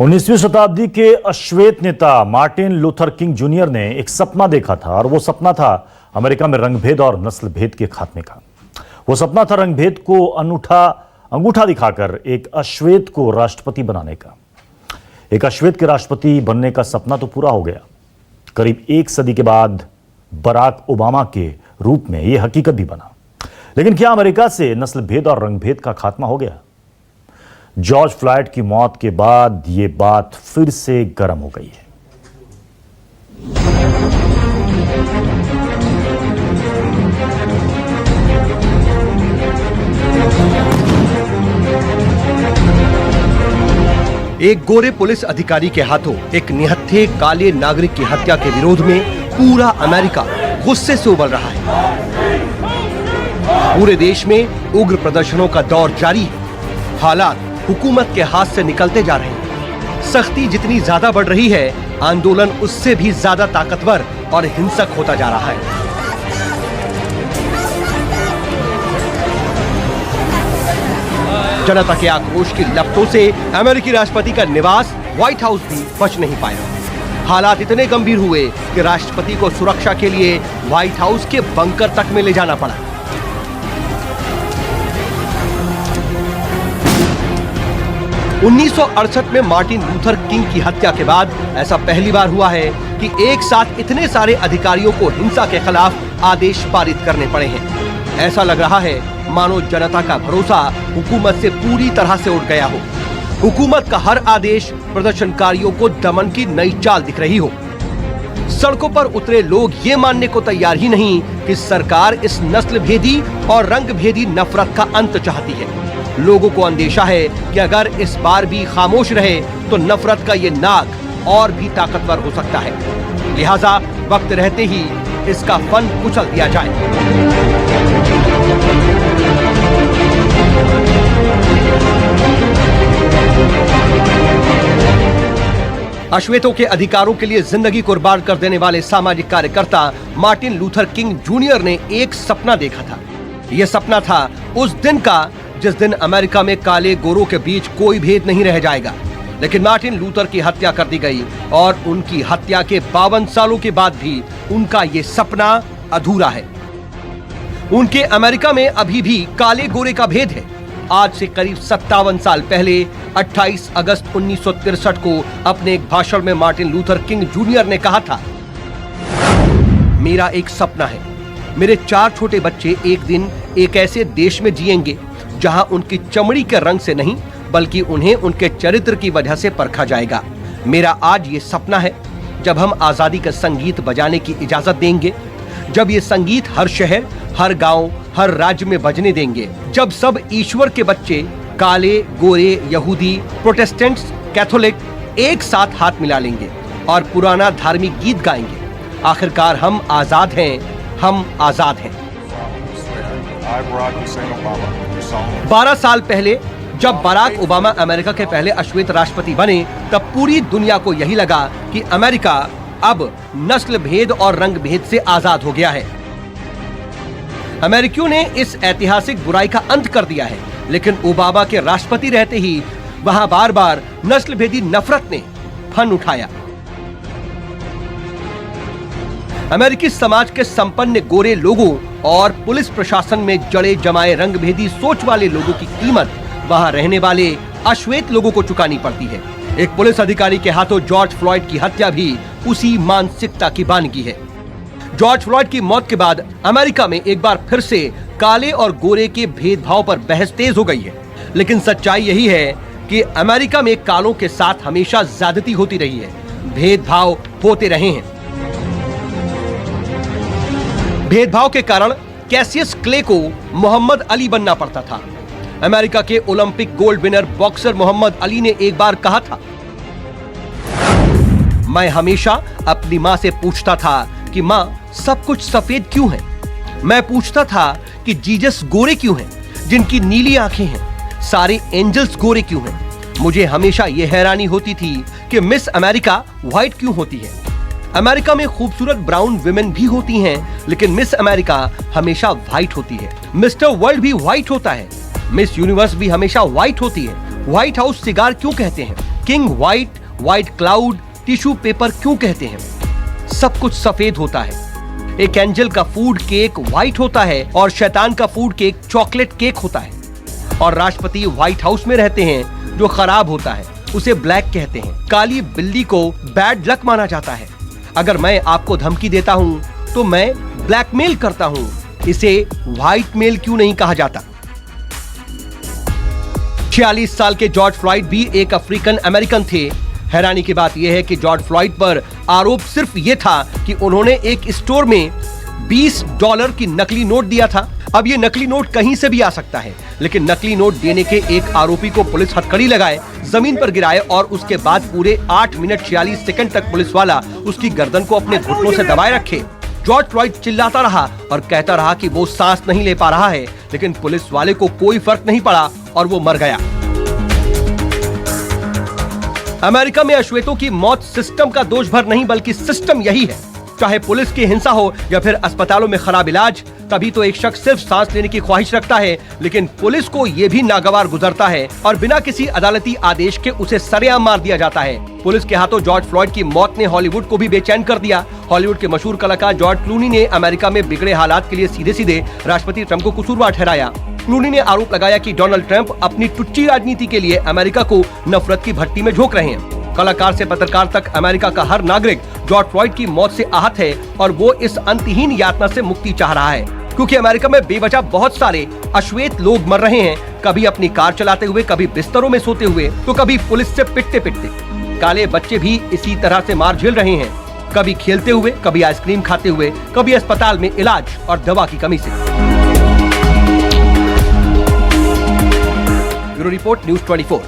19वीं शताब्दी के अश्वेत नेता मार्टिन लूथर किंग जूनियर ने एक सपना देखा था और वो सपना था अमेरिका में रंगभेद और नस्ल भेद के खात्मे का। वो सपना था रंगभेद को अंगूठा दिखाकर एक अश्वेत को राष्ट्रपति बनाने का। एक अश्वेत के राष्ट्रपति बनने का सपना तो पूरा हो गया। करीब एक सदी के बाद बराक ओबामा के रूप में यह हकीकत भी बना। लेकिन क्या अमेरिका से नस्ल भेद और रंगभेद का खात्मा हो गया? जॉर्ज फ्लॉयड की मौत के बाद यह बात फिर से गर्म हो गई है। एक गोरे पुलिस अधिकारी के हाथों एक निहत्थे काले नागरिक की हत्या के विरोध में पूरा अमेरिका गुस्से से उबल रहा है। पूरे देश में उग्र प्रदर्शनों का दौर जारी है। हालात हुकूमत के हाथ से निकलते जा रहे हैं। सख्ती जितनी ज्यादा बढ़ रही है, आंदोलन उससे भी ज्यादा ताकतवर और हिंसक होता जा रहा है। जनता के आक्रोश की लपटों से अमेरिकी राष्ट्रपति का निवास व्हाइट हाउस भी बच नहीं पाया। हालात इतने गंभीर हुए कि राष्ट्रपति को सुरक्षा के लिए व्हाइट हाउस के बंकर तक में ले जाना पड़ा। उन्नीस में मार्टिन लूथर किंग की हत्या के बाद ऐसा पहली बार हुआ है कि एक साथ इतने सारे अधिकारियों को हिंसा के खिलाफ आदेश पारित करने पड़े हैं। ऐसा लग रहा है मानो जनता का भरोसा हुकूमत से पूरी तरह से उठ गया हो। हुकूमत का हर आदेश प्रदर्शनकारियों को दमन की नई चाल दिख रही हो। सड़कों पर उतरे लोग ये मानने को तैयार ही नहीं कि सरकार इस नस्ल भेदी और रंग भेदी नफरत का अंत चाहती है। लोगों को अंदेशा है कि अगर इस बार भी खामोश रहे तो नफरत का ये नाग और भी ताकतवर हो सकता है। लिहाजा वक्त रहते ही इसका फन कुचल दिया जाए। अश्वेतों के अधिकारों के लिए जिंदगी कुर्बान कर देने वाले सामाजिक कार्यकर्ता मार्टिन लूथर किंग जूनियर ने एक सपना देखा था। यह सपना था उस दिन का जिस दिन अमेरिका में काले गोरों के बीच कोई भेद नहीं रह जाएगा। लेकिन मार्टिन लूथर की हत्या कर दी गई और उनकी हत्या के 52 सालों के बाद भी उनका ये सपना अधूरा है। उनके अमेरिका में अभी भी काले गोरे का भेद है। आज से करीब 57 साल पहले 28 अगस्त 1963 को अपने एक भाषण में मार्टिन लूथर किंग जूनियर ने कहा था, मेरा एक सपना है, मेरे 4 छोटे बच्चे एक दिन एक ऐसे देश में जिएंगे जहां उनकी चमड़ी के रंग से नहीं बल्कि उन्हें उनके चरित्र की वजह से परखा जाएगा। मेरा आज ये सपना है जब हम आजादी का संगीत बजाने की इजाजत देंगे, जब ये संगीत हर शहर, हर गांव, हर राज्य में बजने देंगे, जब सब ईश्वर के बच्चे काले, गोरे, यहूदी, प्रोटेस्टेंट्स, कैथोलिक एक साथ हाथ मिला लेंगे और पुराना धार्मिक गीत गाएंगे। आखिरकार हम आजाद हैं, हम आजाद हैं। 12 साल पहले जब बराक ओबामा अमेरिका के पहले अश्वेत राष्ट्रपति बने, तब पूरी दुनिया को यही लगा कि अमेरिका अब नस्ल भेद और रंग भेद से आजाद हो गया है। अमेरिकियों ने इस ऐतिहासिक बुराई का अंत कर दिया है। लेकिन ओबामा के राष्ट्रपति रहते ही वहां बार बार नस्ल भेदी नफरत ने फन उठाया। अमेरिकी समाज के संपन्न गोरे लोगों और पुलिस प्रशासन में जड़े जमाए रंगभेदी सोच वाले लोगों की कीमत वहां रहने वाले अश्वेत लोगों को चुकानी पड़ती है। एक पुलिस अधिकारी के हाथों जॉर्ज फ्लॉयड की हत्या भी उसी मानसिकता की बानगी है। जॉर्ज फ्लॉयड की मौत के बाद अमेरिका में एक बार फिर से काले और गोरे के भेदभाव पर बहस तेज हो गई है। लेकिन सच्चाई यही है कि अमेरिका में कालों के साथ हमेशा ज्यादती होती रही है, भेदभाव होते रहे हैं। भेदभाव के कारण कैसियस क्ले को मोहम्मद अली बनना पड़ता था। अमेरिका के Olympic gold winner boxer Muhammad Ali ने एक बार कहा था, मैं हमेशा अपनी मां से पूछता था कि मां सब कुछ सफेद क्यों है। मैं पूछता था कि जीसस गोरे क्यों हैं, जिनकी नीली आंखें हैं। सारे एंजल्स गोरे क्यों हैं। मुझे हमेशा यह हैरानी होती थी कि मिस अमेरिका व्हाइट क्यों होती है। अमेरिका में खूबसूरत ब्राउन विमेन भी होती हैं, लेकिन मिस अमेरिका हमेशा व्हाइट होती है। मिस्टर वर्ल्ड भी व्हाइट होता है। मिस यूनिवर्स भी हमेशा व्हाइट होती है। व्हाइट हाउस सिगार क्यों कहते हैं? King white cloud, tissue paper क्यों कहते हैं? सब कुछ सफेद होता है। एक एंजल का फूड केक व्हाइट होता है और शैतान का फूड केक चॉकलेट केक होता है। और राष्ट्रपति व्हाइट हाउस में रहते हैं, जो खराब होता है उसे ब्लैक कहते हैं। काली बिल्ली को बैड लक माना जाता है। अगर मैं आपको धमकी देता हूं तो मैं ब्लैकमेल करता हूं, इसे व्हाइट मेल क्यों नहीं कहा जाता? 46 साल के जॉर्ज फ्लॉयड भी एक अफ्रीकन अमेरिकन थे। हैरानी की बात यह है कि जॉर्ज फ्लॉयड पर आरोप सिर्फ यह था कि उन्होंने एक स्टोर में $20 की नकली नोट दिया था। अब ये नकली नोट कहीं से भी आ सकता है, लेकिन नकली नोट देने के एक आरोपी को पुलिस हथकड़ी लगाए, जमीन पर गिराए और उसके बाद पूरे 8 मिनट 46 सेकंड तक पुलिस वाला उसकी गर्दन को अपने घुटनों से दबाए रखे। जॉर्ज फ्लॉयड चिल्लाता रहा और कहता रहा कि वो सांस नहीं ले पा रहा है, लेकिन पुलिस वाले को कोई फर्क नहीं पड़ा और वो मर गया। अमेरिका में अश्वेतों की मौत सिस्टम का दोष भर नहीं, बल्कि सिस्टम यही है। चाहे पुलिस की हिंसा हो या फिर अस्पतालों में खराब इलाज, तभी तो एक शख्स सिर्फ सांस लेने की ख्वाहिश रखता है, लेकिन पुलिस को ये भी नागवार गुजरता है और बिना किसी अदालती आदेश के उसे सरेआम मार दिया जाता है। पुलिस के हाथों जॉर्ज फ्लॉयड की मौत ने हॉलीवुड को भी बेचैन कर दिया। हॉलीवुड के मशहूर कलाकार जॉर्ज क्लूनी ने अमेरिका में बिगड़े हालात के लिए सीधे सीधे राष्ट्रपति ट्रंप को कसूरवार ठहराया। क्लूनी ने आरोप लगाया कि डोनाल्ड ट्रंप अपनी टुच्ची राजनीति के लिए अमेरिका को नफरत की भट्टी में झोंक रहे हैं। कलाकार से पत्रकार तक अमेरिका का हर नागरिक जॉर्ज फ्लॉयड की मौत से आहत है और वो इस अंतहीन यातना से मुक्ति चाह रहा है, क्योंकि अमेरिका में बेवजह बहुत सारे अश्वेत लोग मर रहे हैं, कभी अपनी कार चलाते हुए, कभी बिस्तरों में सोते हुए, तो कभी पुलिस से पिटते पिटते। काले बच्चे भी इसी तरह से मार झेल रहे हैं, कभी खेलते हुए, कभी आइसक्रीम खाते हुए, कभी अस्पताल में इलाज और दवा की कमी से। Bureau report, news 24।